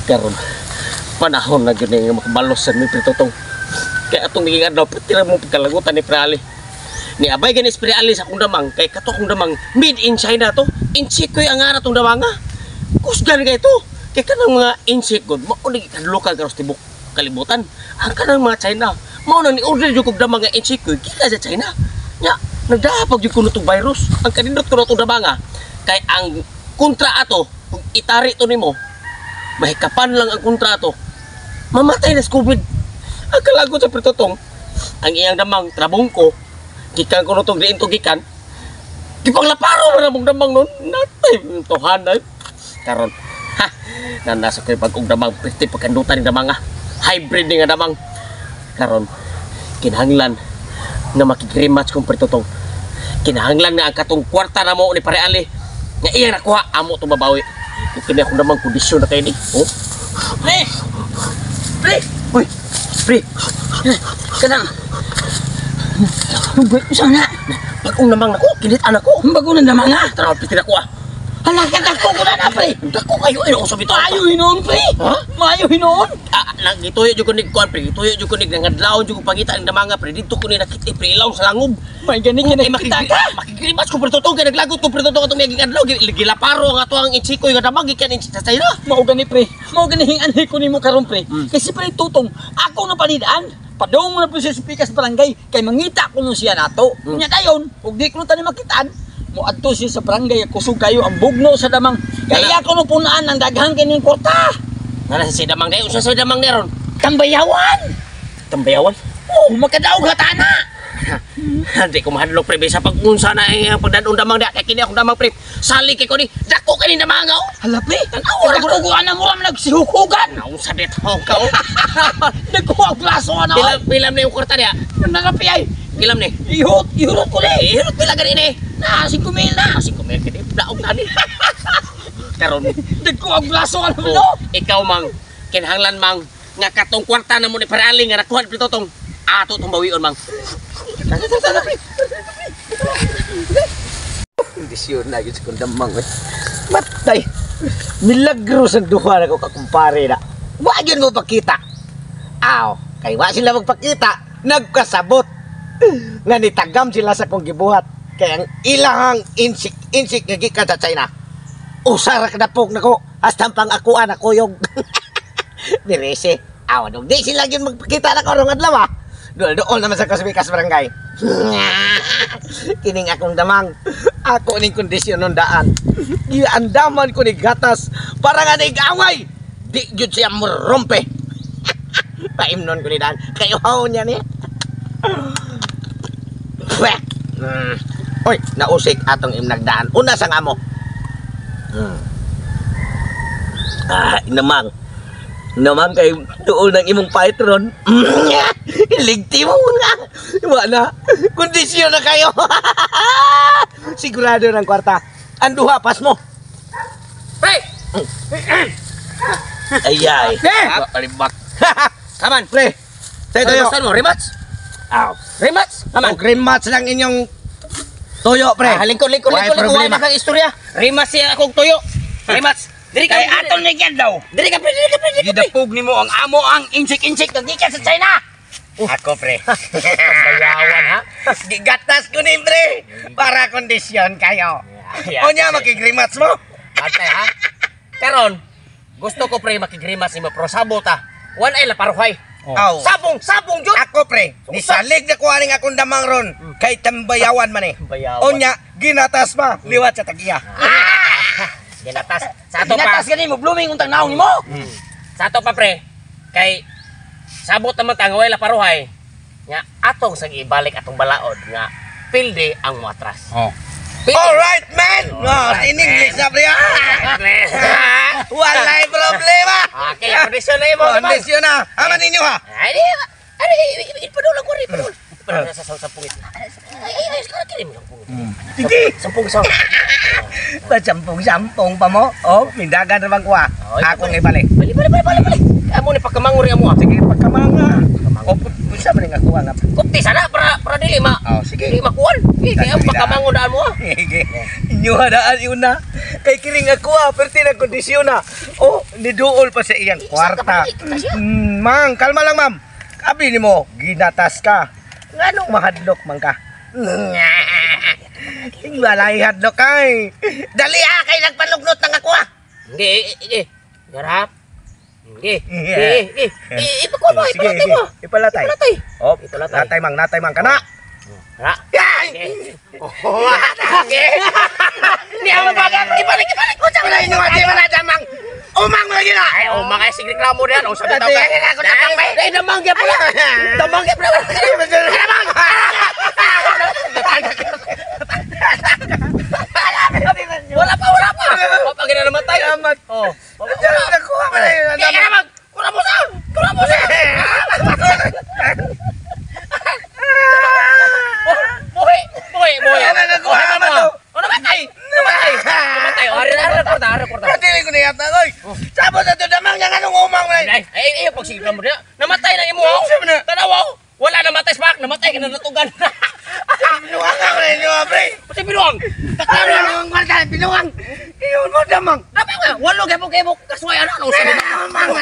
Karon panahon na gyud nga makabalos sa mi Totong. Kaya atong naging adlaw pagtira mo pagkalagutan ni Prali. Ni abay gani si Prali sa akong damang kay kato akong damang made in China to. Insik koy ang ara tong damanga. Kusgan kay to. Kay kanang mga insik god mo ni kadlokal karos tibok kalibutan. Ang kanang mga China mao na ni order jud kog damang nga insik koy kika sa China. Nya nagdapag jud kuno tong virus. Ang kanindot kuno tong damanga kay ang kontra ato kung itari to nimo mahikapan lang ang kontrato mamatay na sa COVID. Ang kalagot sa Totong ang iyang damang trabong ko gikan ko nutong diin to gikan gipanglaparo man ang damang nun natay tuhanay karon ha nanasa ko pag-og damang pretty pagkandutan ni damang hybrid ni nga damang karon kinahanglan nga makigrematch kong Totong kinahanglan nga ang katong kwarta na mo ni Pare Ali nga iyang nakuha amo to babawi kini akong damang kondisyon na kayo ni oh pre pre uy pre kanang Tubig ko sana. bagong namang nako kilit anak ko Bago na naman nga. tara pitin ako Halaga dako ko na na, pre. dako kayo ay usab ito Maayo hinoon, pre. ha Maayo hinoon. nagituyo jud ko nig kuan pre gituyo jud ko nig nangadlaw jud ko pangita ang damanga pre dito ko ni nakita pre ilaw sa langob May gani ay kita ka. makigrimas ko Totong kay naglagot ko Totong atong miyaging adlaw gilaparo nga to ang insikoy nga damang gikan sa China Mao gani, pre. Mao gani hingan ko nimo karon, pre. Kasi pre Tutong, ako na palidaan. Padong mo na po siya sa pikas barangay kay mangita ko nun siya nato. Nya dayon, ug di ko nun tani makitaan. Mo adto siya sa barangay kusog kayo ang bugno sa damang. Kaya ako no punaan ang daghang kining kwarta. nana si damang day usa sa damang neron Tambayawan. tambayawan Oh, makadaog hatana. Hindi ko mahadlok pre sa pag-unsa na ang pagdadong damang da kay kini akong damang pre sali kay ko ni dako kay ni damang oh Hala, pre. Tanaw, Ako ko ana mo nagsihukugan. naunsa dit ho ka oh Nagkuha plaso ana. pilam na yung kwarta niya Narapi ay. pilam ni Ihurot ko ni. hirot pila gani ni Na 5 mil na. kasi kumel kini daog na ni karon Nagkuha plaso ana oh, no. ikaw mang kinahanglan mang nga katong kwarta na mo ni Parali nga nakuha ni Totong ato tong bawion mang Kondisyon na yun sa kundamang eh. Matay. Milagro sa duha na ko kakumpare na. Wa yun mo pakita. Aw, kay wa sila magpakita. Nagkasabot. Nga nitagam sila sa kong gibuhat. Kaya ang ilahang insik nga gikan sa China. Usara ka na pog na ko. Hasta pang akuan ako yung direse. Aw, nung di sila yun magpakita na ko rong adlaw ah. Dool naman sa Kosmikas Barangay. Kining akong damang. Ako ning kondisyon ng daan. Giandaman ko ni gatas para nga nag-away. Di jud siya morompe. Paimnon ko ni daan. Kayo haw niya ni. Oy, nausik atong imnagdaan. Una sang amo. Inamang. Naman kay tuol ng imong patron. Iligti mo nga. Wala. Kondisyon na kayo. Sigurado ng kwarta. Anduha, pas mo. pre Ayay. kalibak kaman Pre. tayo mo rematch Aw. rematch kaman Rematch lang inyong toyo, pre. lingkod Why problema? kang istorya rematch siya akong tuyo rematch diri ka aton ni daw. diri ka pre Gidapog nimo ang amo ang insik-insik nga gikan sa China. Ako, pre. Pambayawan, ha? Gigatas ko ni, pre. Para kondisyon kayo. O niya, makigrematch mo? ate ha karon gusto ko pre makigrimas nimo pero sabot ta one ay la paruhay Aw. sabong jud Ako, pre. Nisalig na kuha ning akong damang ron. Kay tambayawan man eh. Tambayawan. O niya, ginatas pa. Liwat sa tagiya. ginatas sa ato pa Ginatas ka ni mo, blooming untang naong ni mo. sa ato pa pre kay sabot naman tang way la paruhay nga atong sang ibalik atong balaod nga pilde ang matras Alright, man! In English na, pre. Walay problema. okay kondisyon na imo Kondisyon na. Aman ninyo, ha? ay padulong ko rin padulong Para sa sampungit. Ay, sekarang kirim sampungit. Sige. Sampung sa. Sampung pa mo. Oh, mindagan naman ko ah. Ako nga ibalik. Bali. Amo ni pagkamanguri amo. Sige, pagkamanga. O, punsa man nga kuha nga. Kupti sana para dili ma. Oh, sige. Dili makuan. Kaya pagkamangon daan mo. Sige. Inyo hadaan yun na. Kay kiring ako perti na kondisyon na. Oh, niduol pa sa iyang kwarta. Mang, kalma lang ma'am. Abi ni mo, ginatas ka. Nganong mahadlok man ka? Walay hadlok kay. Dali kay nagpalugnot ng ako Hindi. Garap. Hindi. Ipakon mo, Sige, ipalatay mo. Ipalatay. Oh, Ipalatay. natay mang kana. Ha? Okay. Ni ama baga ibalik ko sa wala inyo ati man damang. Umang lagi na. Ay, umang ay sige reklamo diyan. O sabi daw ka. Ako damang bay. Ay, damang gyud pala. Damang gyud pala. Damang. Wala pa. Pag na namatay. Amat. Oh. Nakuha pa na yun. Damang. Kuramusan. Boy. Nakuha naman to. Namatay. Reporta. Pratili ko na yata, oy. Sabot na to damang yan anong umang na. Ay, pagsigla mo na. Namatay na imo. Tanaw. Wala namatay spark, namatay ka na natugan. Binuwang ka na inyo, pre. Pati binuang. Binuwang kwarta, binuwang. Iyon mo damang. Dapat nga, walo kay mo kasway ano. Damang.